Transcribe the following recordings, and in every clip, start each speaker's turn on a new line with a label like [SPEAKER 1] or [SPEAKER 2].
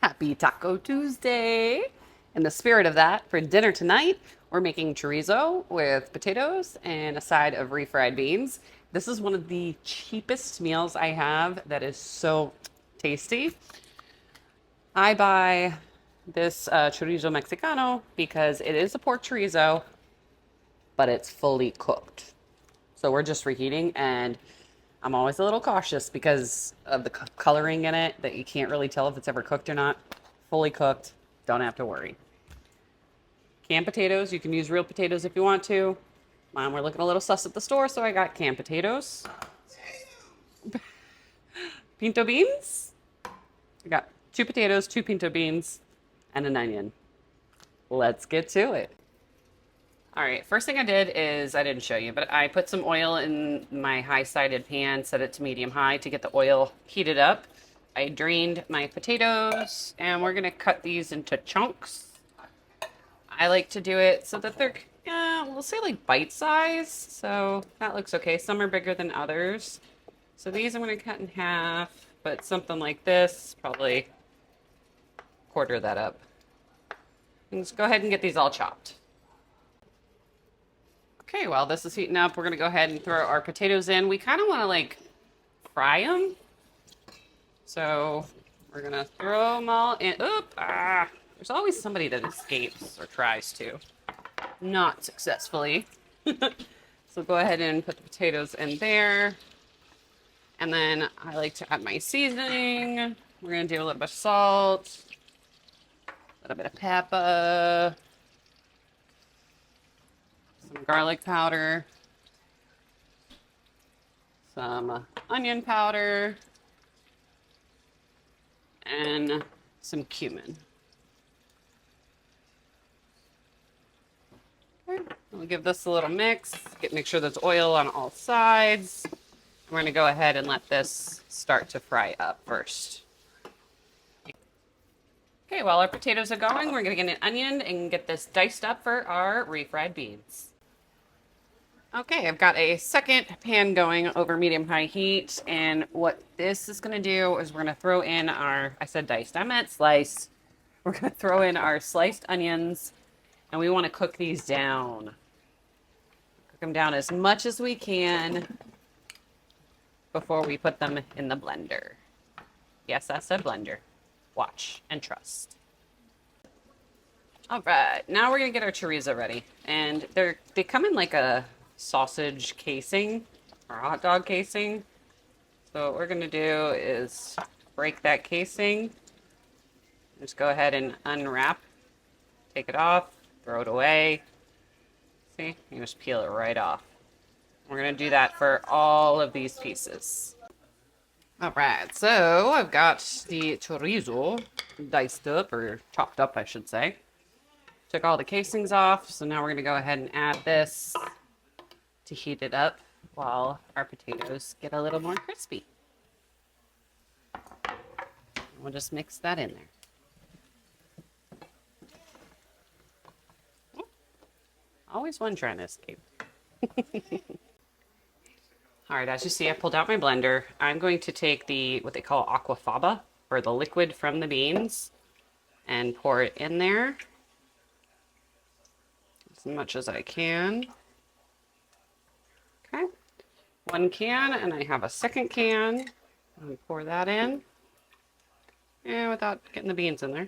[SPEAKER 1] Happy Taco Tuesday! In the spirit of that, for dinner tonight, we're making chorizo with potatoes and a side of refried beans. This is one of the cheapest meals I have that is so tasty. I buy this chorizo mexicano because it is a pork chorizo, but it's fully cooked. So we're just reheating, and I'm always a little cautious because of the coloring in it that you can't really tell if it's ever cooked or not. Fully cooked, don't have to worry. Canned potatoes, you can use real potatoes if you want to. Mine were looking a little sus at the store, so I got canned potatoes. Pinto beans. I got two potatoes, two pinto beans, and an onion. Let's get to it. All right, first thing I did is, I didn't show you, but I put some oil in my high-sided pan, set it to medium-high to get the oil heated up. I drained my potatoes, and we're gonna cut these into chunks. I like to do it so that they're, we'll say like bite-sized, so that looks okay. Some are bigger than others. So these I'm gonna cut in half, but something like this, probably quarter that up. And let's go ahead and get these all chopped. Okay, while this is heating up, we're gonna go ahead and throw our potatoes in. We kind of want to like fry them. So we're gonna throw them all in. Oop! There's always somebody that escapes or tries to. Not successfully. So go ahead and put the potatoes in there. And then I like to add my seasoning. We're gonna do a little bit of salt, a little bit of pepper, some garlic powder, some onion powder, and some cumin. Okay, we'll give this a little mix. Make sure there's oil on all sides. We're going to go ahead and let this start to fry up first. Okay, while our potatoes are going, we're going to get an onion and get this diced up for our refried beans. Okay, I've got a second pan going over medium-high heat, and what this is going to do is we're going to throw in our, I said diced, I meant sliced. We're going to throw in our sliced onions, and we want to cook these down. Cook them down as much as we can before we put them in the blender. Yes, I said blender. Watch and trust. All right, now we're gonna get our chorizo ready. And they come in like a sausage casing or hot dog casing. So what we're gonna do is break that casing. Just go ahead and unwrap, take it off, throw it away. See, you just peel it right off. We're gonna do that for all of these pieces. All right, so I've got the chorizo diced up, or chopped up, I should say. Took all the casings off, so now we're gonna go ahead and add this to heat it up while our potatoes get a little more crispy. We'll just mix that in there. Oh, always one trying to escape. All right, as you see, I pulled out my blender. I'm going to take the, what they call aquafaba, or the liquid from the beans, and pour it in there as much as I can. Okay, one can, and I have a second can. Let me pour that in, and without getting the beans in there.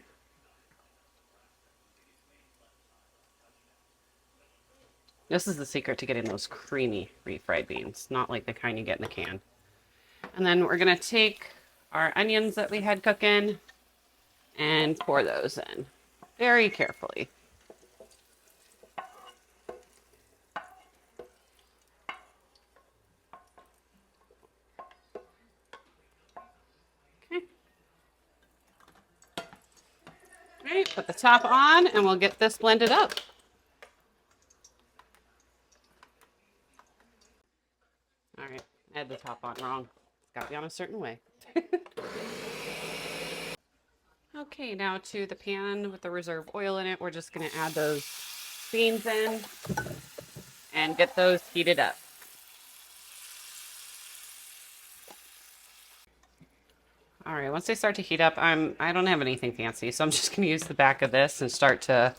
[SPEAKER 1] This is the secret to getting those creamy refried beans, not like the kind you get in the can. And then we're gonna take our onions that we had cooking and pour those in very carefully. Okay. All right, put the top on and we'll get this blended up. All right, I had the top on wrong. It's got to be on a certain way. Okay, now to the pan with the reserve oil in it, we're just going to add those beans in and get those heated up. All right, once they start to heat up, I don't have anything fancy, so I'm just gonna use the back of this and start to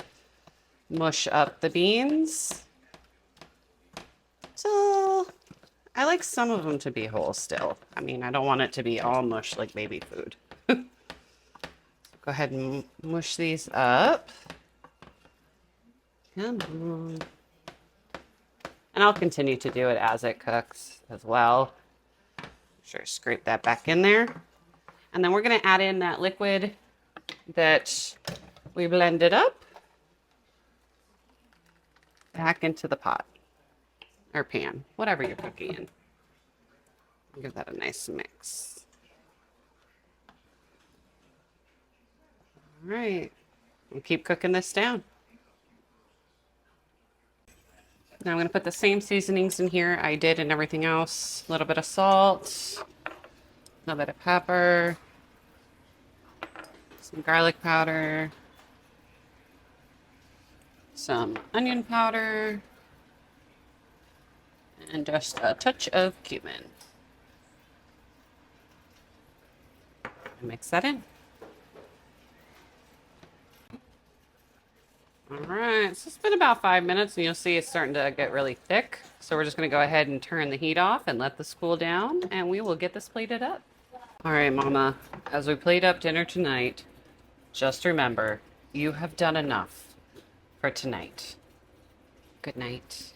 [SPEAKER 1] mush up the beans. So I like some of them to be whole still. I mean, I don't want it to be all mush like baby food. Go ahead and mush these up. Come on. And I'll continue to do it as it cooks as well. Sure, scrape that back in there. And then we're gonna add in that liquid that we blended up back into the pot or pan, whatever you're cooking in. Give that a nice mix. All right, we'll keep cooking this down. Now I'm going to put the same seasonings in here I did and everything else. A little bit of salt, a little bit of pepper, some garlic powder, some onion powder, and just a touch of cumin. Mix that in. All right, so it's been about 5 minutes and you'll see it's starting to get really thick. So we're just gonna go ahead and turn the heat off and let this cool down and we will get this plated up. All right, Mama, as we plate up dinner tonight, just remember, you have done enough for tonight. Good night.